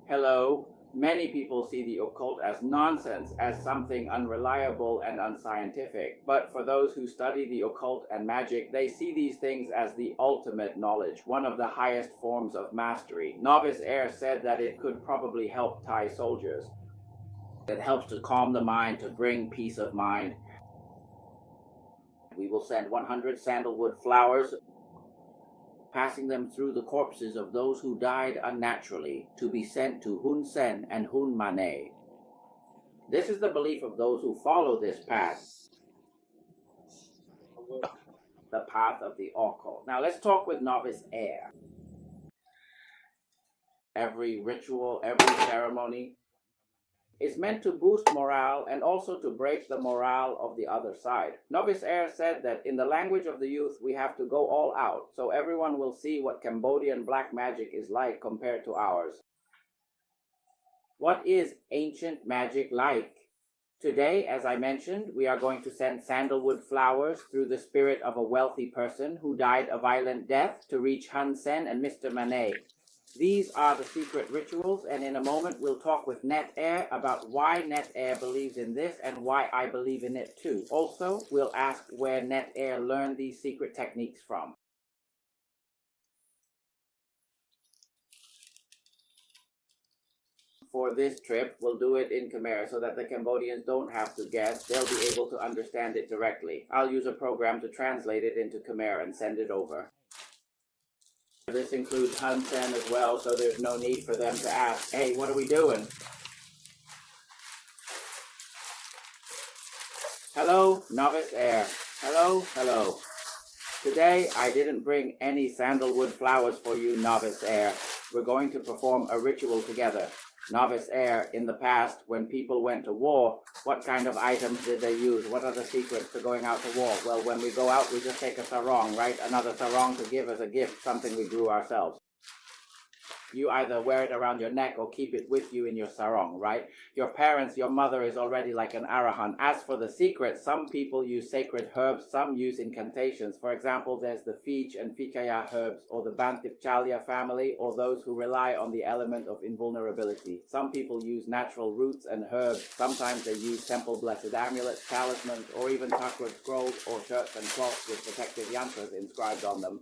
Hello. Many people see the occult as nonsense, as something unreliable and unscientific. But for those who study the occult and magic, they see these things as the ultimate knowledge, one of the highest forms of mastery. Novice Air said that it could probably help Thai soldiers. It helps to calm the mind, to bring peace of mind. We will send 100 sandalwood flowers, passing them through the corpses of those who died unnaturally, to be sent to Hun Sen and Hun Manet. This is the belief of those who follow this path, the path of the occult. Now let's talk with Novice Air. Every ritual, every ceremony is meant to boost morale and also to break the morale of the other side. Novice Air said that in the language of the youth, we have to go all out, so everyone will see what Cambodian black magic is like compared to ours. What is ancient magic like? Today, as I mentioned, we are going to send sandalwood flowers through the spirit of a wealthy person who died a violent death to reach Hun Sen and Mr. Manet. These are the secret rituals, and in a moment we'll talk with Net Air about why Net Air believes in this and why I believe in it too. Also, we'll ask where Net Air learned these secret techniques from. For this trip, we'll do it in Khmer so that the Cambodians don't have to guess. They'll be able to understand it directly. I'll use a program to translate it into Khmer and send it over. This includes Hun Sen as well, so there's no need for them to ask, hey, what are we doing? Hello, Novice Air. Hello, hello. Today, I didn't bring any sandalwood flowers for you, Novice Air. We're going to perform a ritual together. Novice Air, in the past, when people went to war, what kind of items did they use? What are the secrets to going out to war? Well, when we go out, we just take a sarong, right? Another sarong to give as a gift, something we grew ourselves. You either wear it around your neck or keep it with you in your sarong, right? Your parents, your mother is already like an arahant. As for the secret, some people use sacred herbs, some use incantations. For example, there's the Fij and Fikaya herbs, or the Bantipchalia family, or those who rely on the element of invulnerability. Some people use natural roots and herbs. Sometimes they use temple-blessed amulets, talismans, or even chakra scrolls or shirts and cloths with protective yantras inscribed on them.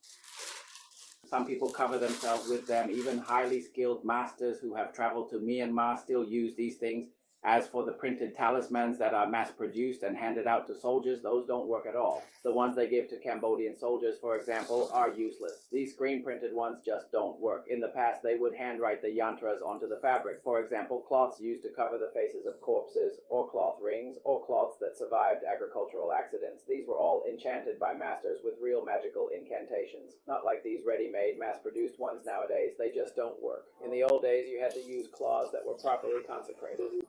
Some people cover themselves with them. Even highly skilled masters who have traveled to Myanmar still use these things. As for the printed talismans that are mass-produced and handed out to soldiers, those don't work at all. The ones they give to Cambodian soldiers, for example, are useless. These screen-printed ones just don't work. In the past, they would handwrite the yantras onto the fabric. For example, cloths used to cover the faces of corpses, or cloth rings, or cloths that survived agricultural accidents. These were all enchanted by masters with real magical incantations. Not like these ready-made, mass-produced ones nowadays. They just don't work. In the old days, you had to use cloths that were properly consecrated.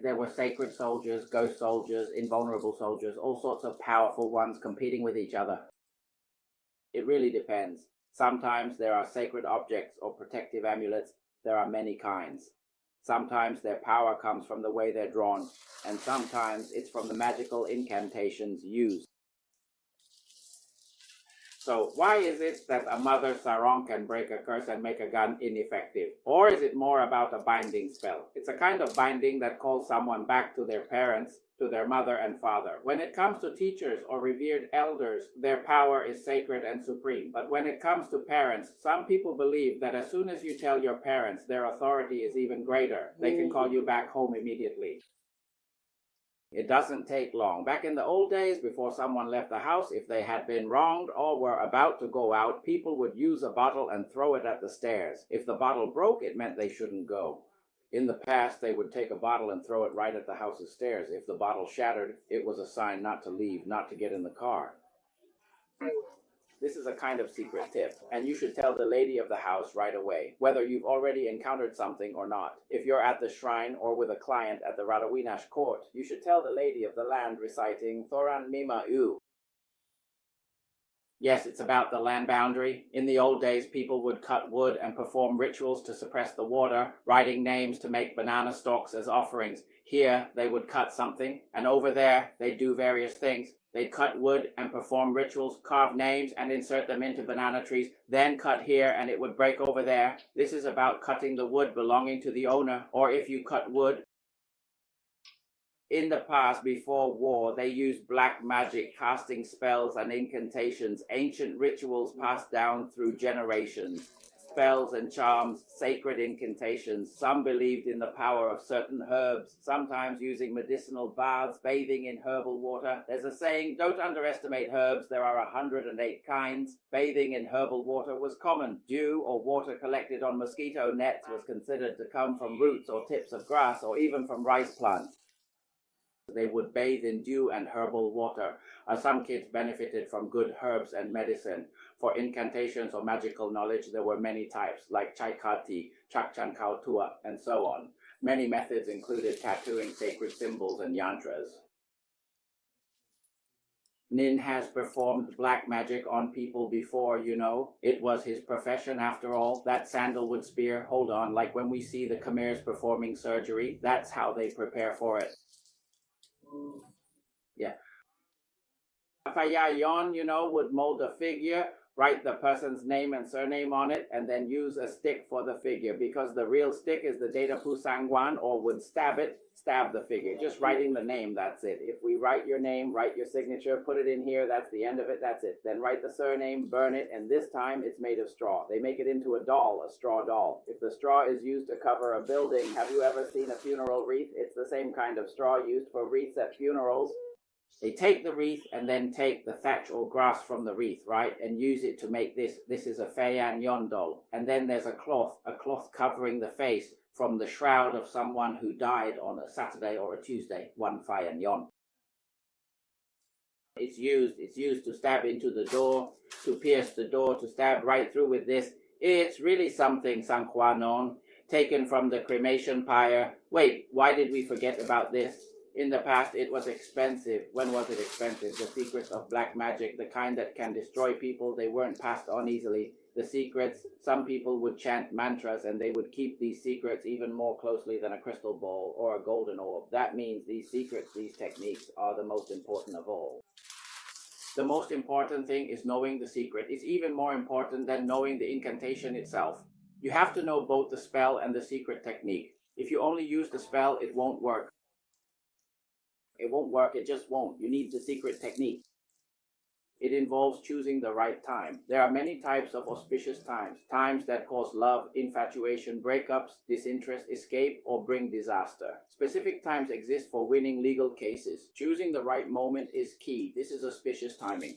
There were sacred soldiers, ghost soldiers, invulnerable soldiers, all sorts of powerful ones competing with each other. It really depends. Sometimes there are sacred objects or protective amulets. There are many kinds. Sometimes their power comes from the way they're drawn, and sometimes it's from the magical incantations used. So why is it that a mother sarong can break a curse and make a gun ineffective? Or is it more about a binding spell? It's a kind of binding that calls someone back to their parents, to their mother and father. When it comes to teachers or revered elders, their power is sacred and supreme. But when it comes to parents, some people believe that as soon as you tell your parents, their authority is even greater. They can call you back home immediately. It doesn't take long. Back in the old days, before someone left the house, if they had been wronged or were about to go out, people would use a bottle and throw it at the stairs. If the bottle broke, it meant they shouldn't go. In the past, they would take a bottle and throw it right at the house's stairs. If the bottle shattered, it was a sign not to leave, not to get in the car. This is a kind of secret tip, and you should tell the lady of the house right away, whether you've already encountered something or not. If you're at the shrine or with a client at the Radawinash court, you should tell the lady of the land reciting Thoran Mima U. Yes, it's about the land boundary. In the old days, people would cut wood and perform rituals to suppress the water, writing names to make banana stalks as offerings. Here, they would cut something, and over there, they'd do various things. They'd cut wood and perform rituals, carve names and insert them into banana trees, then cut here and it would break over there. This is about cutting the wood belonging to the owner, or if you cut wood. In the past, before war, they used black magic, casting spells and incantations, ancient rituals passed down through generations, spells and charms, sacred incantations. Some believed in the power of certain herbs, sometimes using medicinal baths, bathing in herbal water. There's a saying, don't underestimate herbs, there are 108 kinds. Bathing in herbal water was common. Dew or water collected on mosquito nets was considered to come from roots or tips of grass or even from rice plants. They would bathe in dew and herbal water. Some kids benefited from good herbs and medicine. For incantations or magical knowledge, there were many types, like Chai Kati, Chak Chan Kao Tua, and so on. Many methods included tattooing sacred symbols and yantras. Nin has performed black magic on people before, you know. It was his profession after all. That sandalwood spear, hold on, like when we see the Khmers performing surgery, that's how they prepare for it. Yeah. Fayayon, you know, would mold a figure, write the person's name and surname on it, and then use a stick for the figure, because the real stick is the data pusangwan, or would stab the figure. Just writing the name, that's it. If we write your name, write your signature, put it in here, that's the end of it, that's it. Then write the surname, burn it, and this time it's made of straw. They make it into a doll, a straw doll. If the straw is used to cover a building, have you ever seen a funeral wreath? It's the same kind of straw used for wreaths at funerals. They take the wreath and then take the thatch or grass from the wreath, right, and use it to make this. This is a Fayan Yondol. And then there's a cloth covering the face from the shroud of someone who died on a Saturday or a Tuesday, one Fayan Yon. It's used to stab into the door, to pierce the door, to stab right through with this. It's really something, Sanghuanon, taken from the cremation pyre. Wait, why did we forget about this? In the past, it was expensive. When was it expensive? The secrets of black magic, the kind that can destroy people, they weren't passed on easily. The secrets, some people would chant mantras and they would keep these secrets even more closely than a crystal ball or a golden orb. That means these secrets, these techniques are the most important of all. The most important thing is knowing the secret. It's even more important than knowing the incantation itself. You have to know both the spell and the secret technique. If you only use the spell, it won't work. It won't work, it just won't. You need the secret technique. It involves choosing the right time. There are many types of auspicious times. Times that cause love, infatuation, breakups, disinterest, escape, or bring disaster. Specific times exist for winning legal cases. Choosing the right moment is key. This is auspicious timing.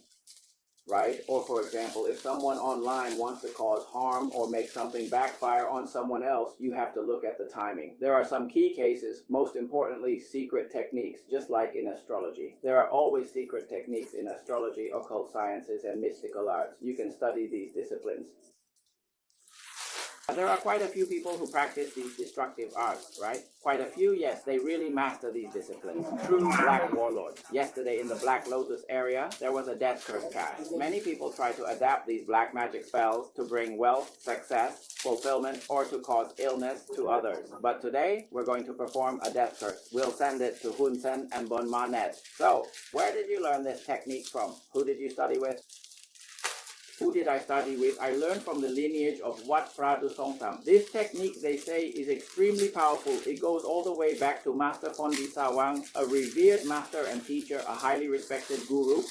Right? Or for example, if someone online wants to cause harm or make something backfire on someone else, you have to look at the timing. There are some key cases, most importantly, secret techniques, just like in astrology. There are always secret techniques in astrology, occult sciences, and mystical arts. You can study these disciplines. There are quite a few people who practice these destructive arts, right? Quite a few, yes, they really master these disciplines. True black warlords. Yesterday in the Black Lotus area, there was a death curse cast. Many people try to adapt these black magic spells to bring wealth, success, fulfillment, or to cause illness to others. But today, we're going to perform a death curse. We'll send it to Hun Sen Hun Manet. So, where did you learn this technique from? Who did you study with? Who did I study with? I learned from the lineage of Wat Pradu Songtam. This technique, they say, is extremely powerful. It goes all the way back to Master Fondi Sawang, a revered master and teacher, a highly respected guru.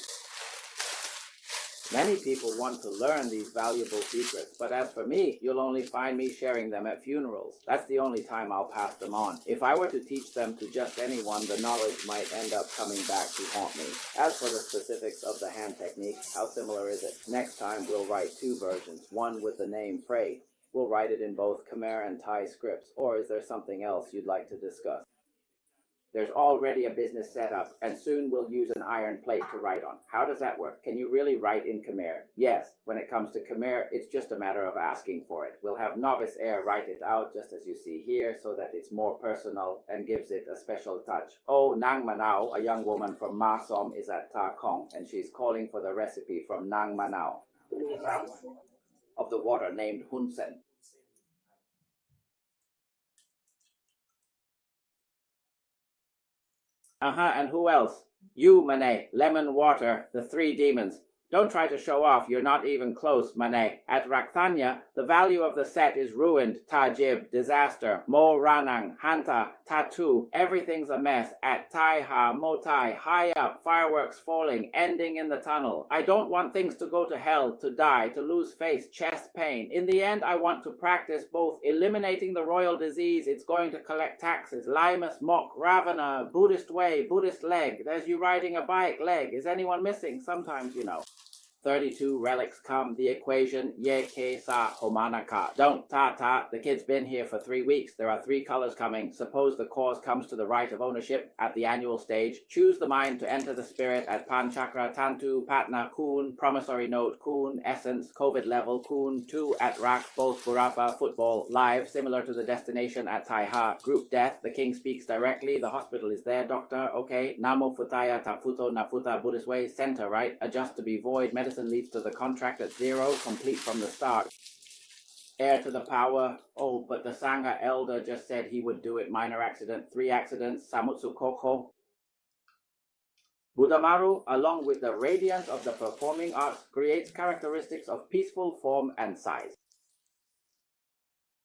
Many people want to learn these valuable secrets, but as for me, you'll only find me sharing them at funerals. That's the only time I'll pass them on. If I were to teach them to just anyone, the knowledge might end up coming back to haunt me. As for the specifics of the hand technique, how similar is it? Next time we'll write two versions, one with the name Frey. We'll write it in both Khmer and Thai scripts, or is there something else you'd like to discuss? There's already a business set up, and soon we'll use an iron plate to write on. How does that work? Can you really write in Khmer? Yes, when it comes to Khmer, it's just a matter of asking for it. We'll have novice heir write it out, just as you see here, so that it's more personal and gives it a special touch. Oh, Nang Manao, a young woman from Ma Som, is at Ta Kong, and she's calling for the recipe from Nang Manao of the water named Hun Sen. And who else? You, Manet, lemon water, the three demons. Don't try to show off, you're not even close, Manet. At Rakthanya, the value of the set is ruined. Tajib, disaster. Mo Ranang, Hanta, Tattoo, everything's a mess. At Taiha, Motai, high up, fireworks falling, ending in the tunnel. I don't want things to go to hell, to die, to lose face, chest pain. In the end, I want to practice both eliminating the royal disease, it's going to collect taxes, Limus, Mok, Ravana, Buddhist way, Buddhist leg. There's you riding a bike, leg. Is anyone missing? Sometimes, 32 relics come, the equation, ye ke sa homanaka. Don't ta, the kid's been here for 3 weeks. There are 3 colors coming. Suppose the cause comes to the right of ownership at the annual stage. Choose the mind to enter the spirit at Pan Chakra, Tantu, Patna, Kun, promissory note, Kun, essence, COVID level, Kun, 2 at Rak, both Burapa, football, live, similar to the destination at Taiha. Group death, the king speaks directly, the hospital is there, doctor, okay. Namo Futaya, Tafuto, Nafuta, Buddhist way, center, right? Adjust to be void, medicine leads to the contract at 0, complete from the start. Heir to the power. Oh, but the Sangha elder just said he would do it. Minor accident, 3 accidents, Samutsu Koko. Budamaru, along with the radiance of the performing arts, creates characteristics of peaceful form and size.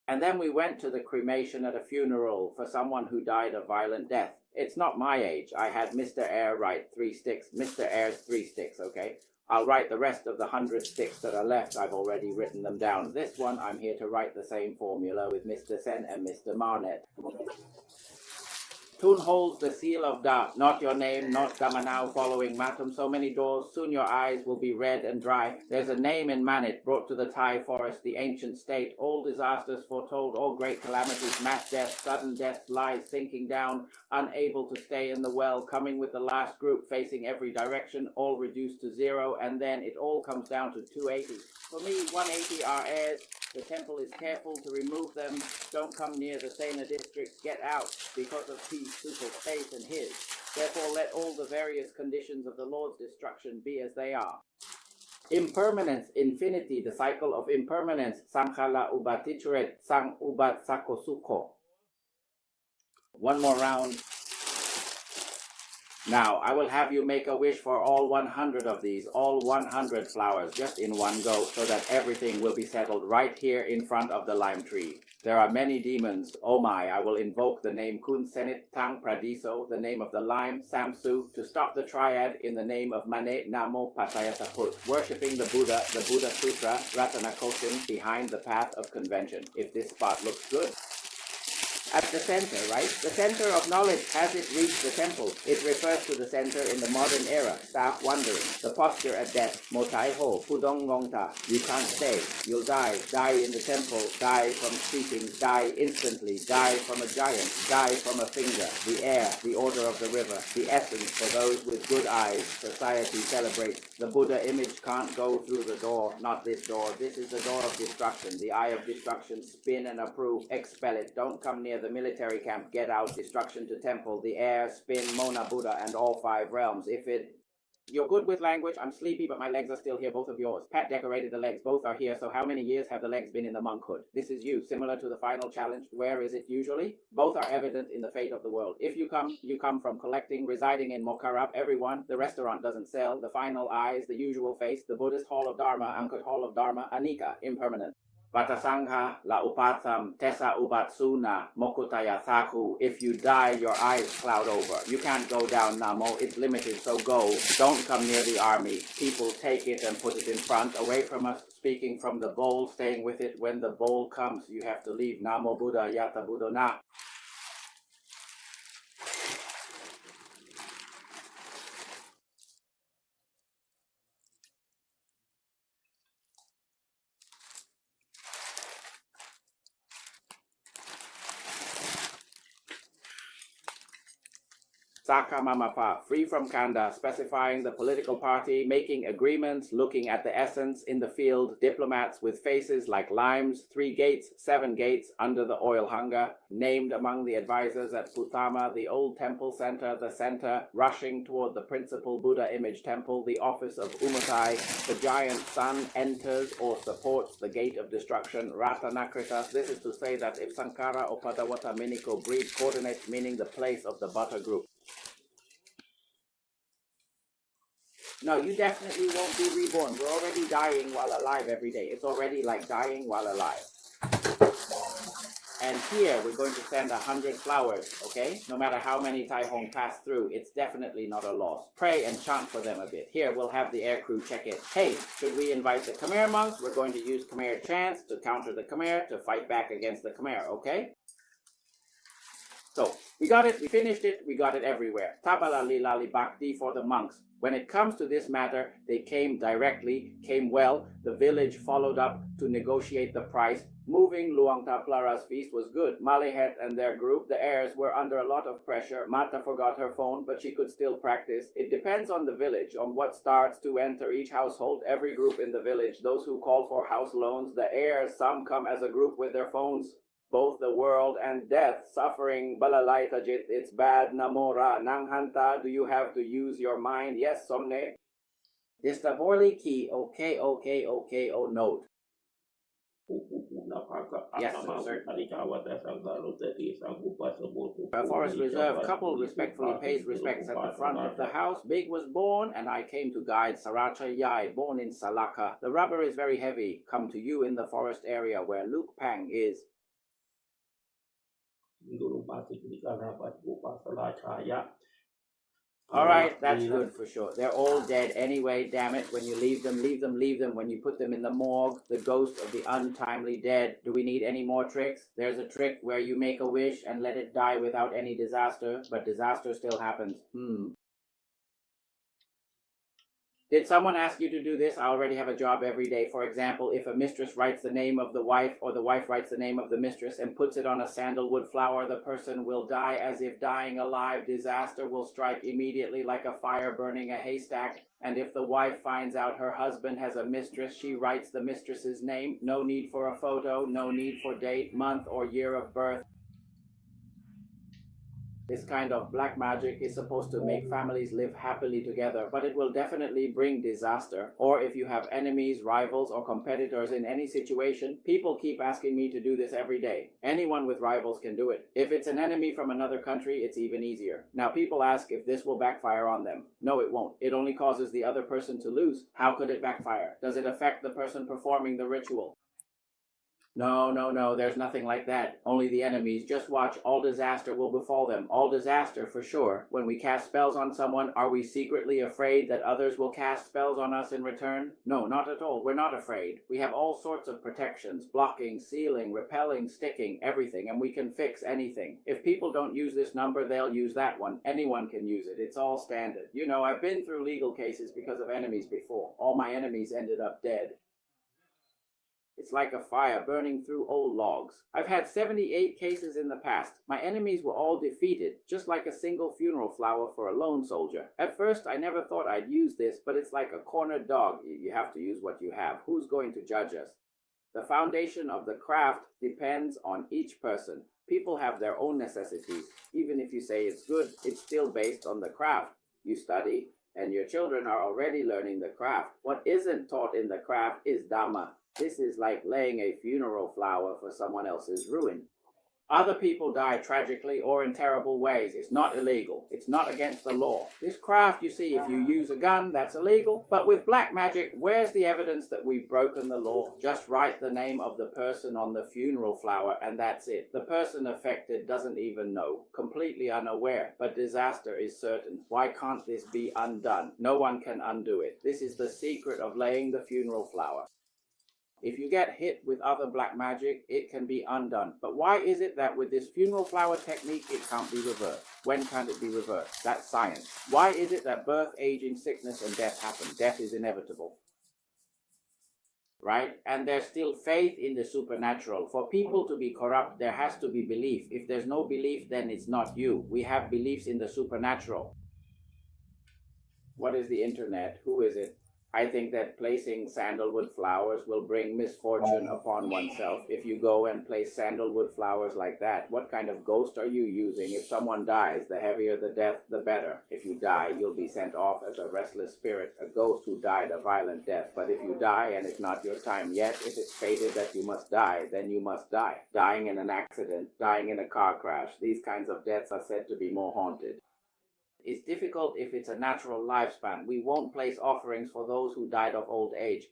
And then we went to the cremation at a funeral for someone who died a violent death. It's not my age. I had Mr. Air write 3 sticks. Mr. Air's 3 sticks, okay? I'll write the rest of the 100 sticks that are left. I've already written them down. This one, I'm here to write the same formula with Mr. Sen and Mr. Manet. Tun holds the seal of Da, not your name, not Damanau following Matum. So many doors, soon your eyes will be red and dry. There's a name in Manet, brought to the Thai forest, the ancient state. All disasters foretold, all great calamities, mass death, sudden death, lies sinking down, unable to stay in the well, coming with the last group, facing every direction, all reduced to 0, and then it all comes down to 280. For me, 180 are heirs. The temple is careful to remove them. Don't come near the Sena district. Get out because of peace, super space, and his. Therefore, let all the various conditions of the Lord's destruction be as they are. Impermanence, infinity, the cycle of impermanence. Sankhala ubatichuret, sang ubat sakosuko. One more round. Now, I will have you make a wish for all 100 of these, all 100 flowers, just in one go, so that everything will be settled right here in front of the lime tree. There are many demons. Oh my, I will invoke the name Kun Senit Tang Pradiso, the name of the lime, Samsu, to stop the triad in the name of Manet Namo Patayataput, worshipping the Buddha Sutra, Ratanakosin, behind the path of convention. If this spot looks good. At the center, right? The center of knowledge, has it reached the temple? It refers to the center in the modern era. Staff wondering. The posture at death. Motai ho, pudong ngongta. You can't stay. You'll die. Die in the temple. Die from speaking. Die instantly. Die from a giant. Die from a finger. The air. The order of the river. The essence for those with good eyes. Society celebrates. The Buddha image can't go through the door. Not this door. This is the door of destruction. The eye of destruction. Spin and approve. Expel it. Don't come near the military camp, get out, destruction to temple, the air, spin, Mona Buddha, and all 5 realms. You're good with language, I'm sleepy, but my legs are still here, both of yours. Pat decorated the legs, both are here, so how many years have the legs been in the monkhood? This is you, similar to the final challenge. Where is it usually? Both are evident in the fate of the world. If you come from collecting, residing in Mokarap, everyone, the restaurant doesn't sell, the final eyes, the usual face, the Buddhist Hall of Dharma, Angkut Hall of Dharma, Anika, impermanent. Vatasangha la upatham tesa ubatsuna mokutaya thaku. If you die, your eyes cloud over. You can't go down Namo, it's limited, so go. Don't come near the army. People take it and put it in front, away from us, speaking from the bowl, staying with it. When the bowl comes, you have to leave. Namo Buddha Yata Buddha. Saka Mamapa, free from Kanda, specifying the political party, making agreements, looking at the essence in the field, diplomats with faces like limes, 3 gates, 7 gates, under the oil hunger, named among the advisors at Putama, the old temple center, rushing toward the principal Buddha image temple, the office of Umutai, the giant sun enters or supports the gate of destruction, Ratanakrita. This is to say that if Sankara or Padawata Miniko breed coordinates, meaning the place of the butter group. No, you definitely won't be reborn. We're already dying while alive every day. It's already like dying while alive. And here we're going to send 100 flowers, okay? No matter how many Tai Hong pass through, it's definitely not a loss. Pray and chant for them a bit. Here, we'll have the air crew check it. Hey, should we invite the Khmer monks? We're going to use Khmer chants to counter the Khmer, to fight back against the Khmer, okay? So, we got it, we finished it, we got it everywhere. Tabalali lali bhakti for the monks. When it comes to this matter, they came directly, came well. The village followed up to negotiate the price. Moving Luang Taplara's feast was good. Malihet and their group, the heirs, were under a lot of pressure. Mata forgot her phone, but she could still practice. It depends on the village, on what starts to enter each household. Every group in the village, those who call for house loans, the heirs, some come as a group with their phones. Both the world and death, suffering, balalai tajit, it's bad, namora, nanghanta, do you have to use your mind? Yes, somne. Distavorli ki, okay, oh, note. Yes, sir. A forest reserve couple respectfully pays respects at the front of the house. Big was born, and I came to guide Saracha Yai, born in Salaka. The rubber is very heavy. Come to you in the forest area where Luke Pang is. All right, that's good for sure. They're all dead anyway, damn it. When you leave them. When you put them in the morgue, the ghost of the untimely dead. Do we need any more tricks? There's a trick where you make a wish and let it die without any disaster, but disaster still happens. Did someone ask you to do this? I already have a job every day. For example, if a mistress writes the name of the wife or the wife writes the name of the mistress and puts it on a sandalwood flower, the person will die as if dying alive. Disaster will strike immediately like a fire burning a haystack. And if the wife finds out her husband has a mistress, she writes the mistress's name. No need for a photo, no need for date, month, or year of birth. This kind of black magic is supposed to make families live happily together, but it will definitely bring disaster. Or if you have enemies, rivals, or competitors in any situation, people keep asking me to do this every day. Anyone with rivals can do it. If it's an enemy from another country, it's even easier. Now people ask if this will backfire on them. No, it won't. It only causes the other person to lose. How could it backfire? Does it affect the person performing the ritual? No, there's nothing like that. Only the enemies. Just watch, all disaster will befall them. All disaster, for sure. When we cast spells on someone, are we secretly afraid that others will cast spells on us in return? No, not at all. We're not afraid. We have all sorts of protections. Blocking, sealing, repelling, sticking, everything, and we can fix anything. If people don't use this number, they'll use that one. Anyone can use it. It's all standard. You know, I've been through legal cases because of enemies before. All my enemies ended up dead. It's like a fire burning through old logs. I've had 78 cases in the past. My enemies were all defeated, just like a single funeral flower for a lone soldier. At first, I never thought I'd use this, but it's like a cornered dog. You have to use what you have. Who's going to judge us? The foundation of the craft depends on each person. People have their own necessities. Even if you say it's good, it's still based on the craft. You study, and your children are already learning the craft. What isn't taught in the craft is Dhamma. This is like laying a funeral flower for someone else's ruin. Other people die tragically or in terrible ways. It's not illegal. It's not against the law. This craft, you see, if you use a gun, that's illegal. But with black magic, where's the evidence that we've broken the law? Just write the name of the person on the funeral flower and that's it. The person affected doesn't even know, completely unaware. But disaster is certain. Why can't this be undone? No one can undo it. This is the secret of laying the funeral flower. If you get hit with other black magic, it can be undone. But why is it that with this funeral flower technique, it can't be reversed? When can it be reversed? That's science. Why is it that birth, aging, sickness, and death happen? Death is inevitable. right? And there's still faith in the supernatural. For people to be corrupt, there has to be belief. If there's no belief, then it's not you. We have beliefs in the supernatural. What is the internet? Who is it? I think that placing sandalwood flowers will bring misfortune upon oneself. If you go and place sandalwood flowers like that, what kind of ghost are you using? If someone dies, the heavier the death, the better. If you die, you'll be sent off as a restless spirit, a ghost who died a violent death. But if you die and it's not your time yet, if it's fated that you must die, then you must die. Dying in an accident, dying in a car crash, these kinds of deaths are said to be more haunted. It's difficult if it's a natural lifespan. We won't place offerings for those who died of old age.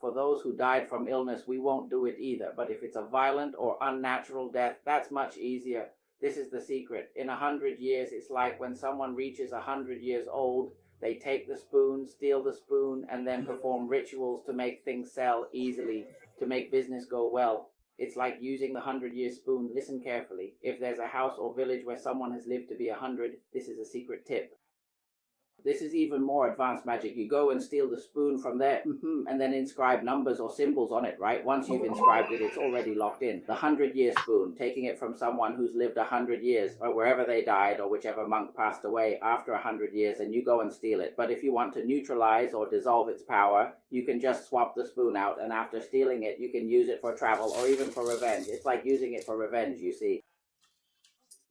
For those who died from illness, we won't do it either. But if it's a violent or unnatural death, that's much easier. This is the secret. In 100 years, it's like when someone reaches 100 years old, they take the spoon, steal the spoon, and then perform rituals to make things sell easily, to make business go well. It's like using the 100-year spoon. Listen carefully. If there's a house or village where someone has lived to be 100, this is a secret tip. This is even more advanced magic. You go and steal the spoon from there, and then inscribe numbers or symbols on it, right? Once you've inscribed it, it's already locked in. The 100-year spoon, taking it from someone who's lived 100 years, or wherever they died, or whichever monk passed away after 100 years, and you go and steal it. But if you want to neutralize or dissolve its power, you can just swap the spoon out, and after stealing it, you can use it for travel or even for revenge. It's like using it for revenge, you see.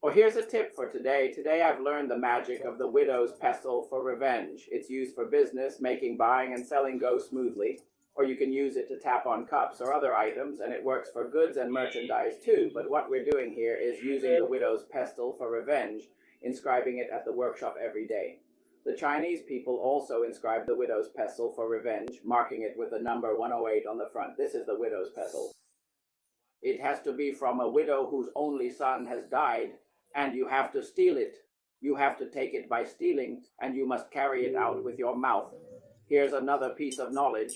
Or here's a tip for today. Today I've learned the magic of the widow's pestle for revenge. It's used for business, making buying and selling go smoothly. Or you can use it to tap on cups or other items, and it works for goods and merchandise too. But what we're doing here is using the widow's pestle for revenge, inscribing it at the workshop every day. The Chinese people also inscribe the widow's pestle for revenge, marking it with the number 108 on the front. This is the widow's pestle. It has to be from a widow whose only son has died, and you have to steal it. You have to take it by stealing, and you must carry it out with your mouth. Here's another piece of knowledge.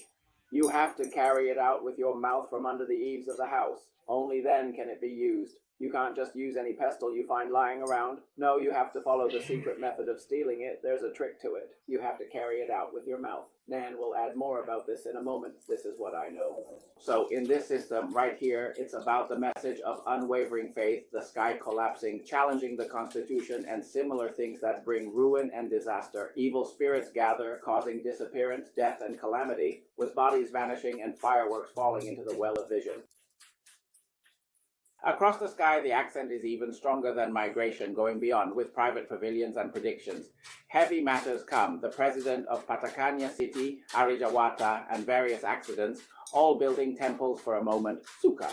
You have to carry it out with your mouth from under the eaves of the house. Only then can it be used. You can't just use any pestle you find lying around. No, you have to follow the secret method of stealing it. There's a trick to it. You have to carry it out with your mouth. Nan will add more about this in a moment. This is what I know. So in this system right here, it's about the message of unwavering faith, the sky collapsing, challenging the Constitution, and similar things that bring ruin and disaster. Evil spirits gather, causing disappearance, death, and calamity, with bodies vanishing and fireworks falling into the well of vision. Across the sky, the accent is even stronger than migration, going beyond, with private pavilions and predictions. Heavy matters come. The president of Patacania City, Arijawata, and various accidents, all building temples for a moment. Suka.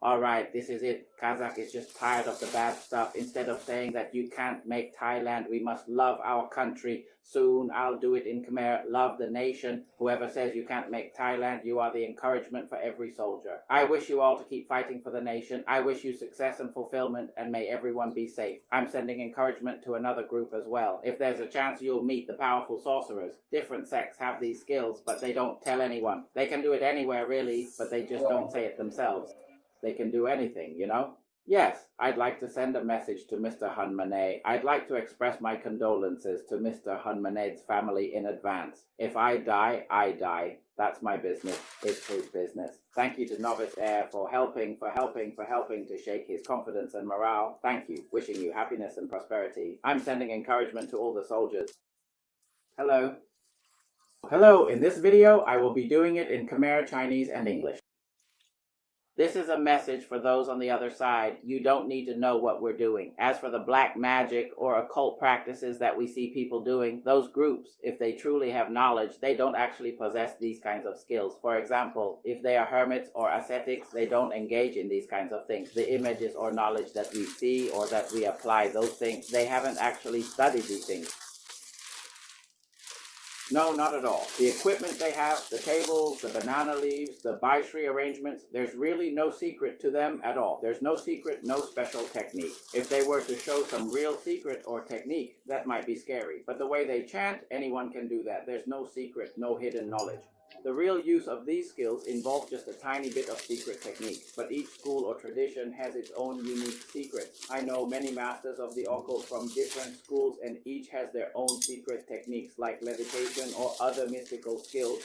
All right, this is it. Kazakh is just tired of the bad stuff. Instead of saying that you can't make Thailand, we must love our country. Soon I'll do it in Khmer, love the nation. Whoever says you can't make Thailand, you are the encouragement for every soldier. I wish you all to keep fighting for the nation. I wish you success and fulfillment, and may everyone be safe. I'm sending encouragement to another group as well. If there's a chance, you'll meet the powerful sorcerers. Different sects have these skills, but they don't tell anyone. They can do it anywhere, really, but they just don't say it themselves. They can do anything, you know? Yes, I'd like to send a message to Mr. Hun Manet. I'd like to express my condolences to Mr. Hun Manet's family in advance. If I die, I die. That's my business. It's his business. Thank you to Novice Air for helping to shake his confidence and morale. Thank you. Wishing you happiness and prosperity. I'm sending encouragement to all the soldiers. Hello. Hello. In this video, I will be doing it in Khmer, Chinese, and English. This is a message for those on the other side. You don't need to know what we're doing. As for the black magic or occult practices that we see people doing, those groups, if they truly have knowledge, they don't actually possess these kinds of skills. For example, if they are hermits or ascetics, they don't engage in these kinds of things. The images or knowledge that we see or that we apply, those things, they haven't actually studied these things. No, not at all. The equipment they have, the tables, the banana leaves, the baishri arrangements, there's really no secret to them at all. There's no secret, no special technique. If they were to show some real secret or technique, that might be scary. But the way they chant, anyone can do that. There's no secret, no hidden knowledge. The real use of these skills involve just a tiny bit of secret technique, but each school or tradition has its own unique secrets. I know many masters of the occult from different schools, and each has their own secret techniques like levitation or other mystical skills.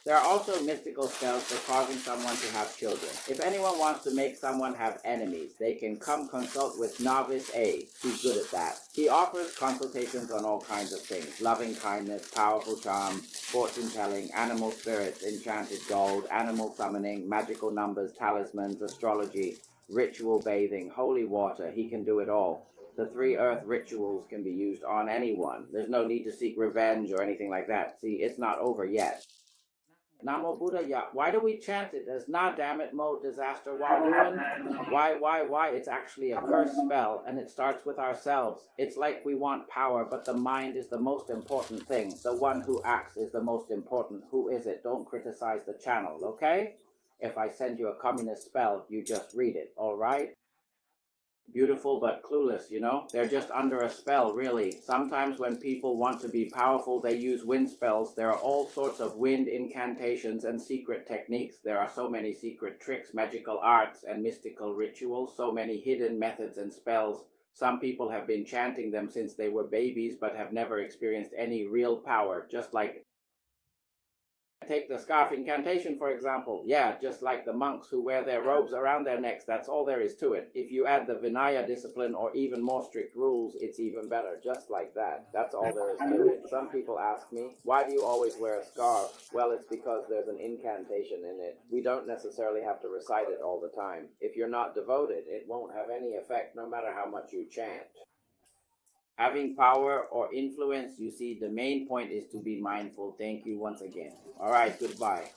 There are also mystical spells for causing someone to have children. If anyone wants to make someone have enemies, they can come consult with Novice A. He's good at that. He offers consultations on all kinds of things: loving kindness, powerful charm, fortune telling, animal spirits, enchanted gold, animal summoning, magical numbers, talismans, astrology, ritual bathing, holy water. He can do it all. The 3 earth rituals can be used on anyone. There's no need to seek revenge or anything like that. See, it's not over yet. Namo Buddhaya. Why do we chant it as Na damn it Mo disaster while ruin? Why? It's actually a curse spell, and it starts with ourselves. It's like we want power, but the mind is the most important thing. The one who acts is the most important. Who is it? Don't criticize the channel, okay? If I send you a communist spell, you just read it, all right? Beautiful but clueless, you know? They're just under a spell, really. Sometimes when people want to be powerful, they use wind spells. There are all sorts of wind incantations and secret techniques. There are so many secret tricks, magical arts, and mystical rituals, so many hidden methods and spells. Some people have been chanting them since they were babies, but have never experienced any real power, just like take the scarf incantation, for example. Yeah, just like the monks who wear their robes around their necks. That's all there is to it. If you add the Vinaya discipline or even more strict rules, it's even better. Just like that. That's all there is to it. Some people ask me, why do you always wear a scarf? Well, it's because there's an incantation in it. We don't necessarily have to recite it all the time. If you're not devoted, it won't have any effect no matter how much you chant. Having power or influence, you see, the main point is to be mindful. Thank you once again. All right, goodbye.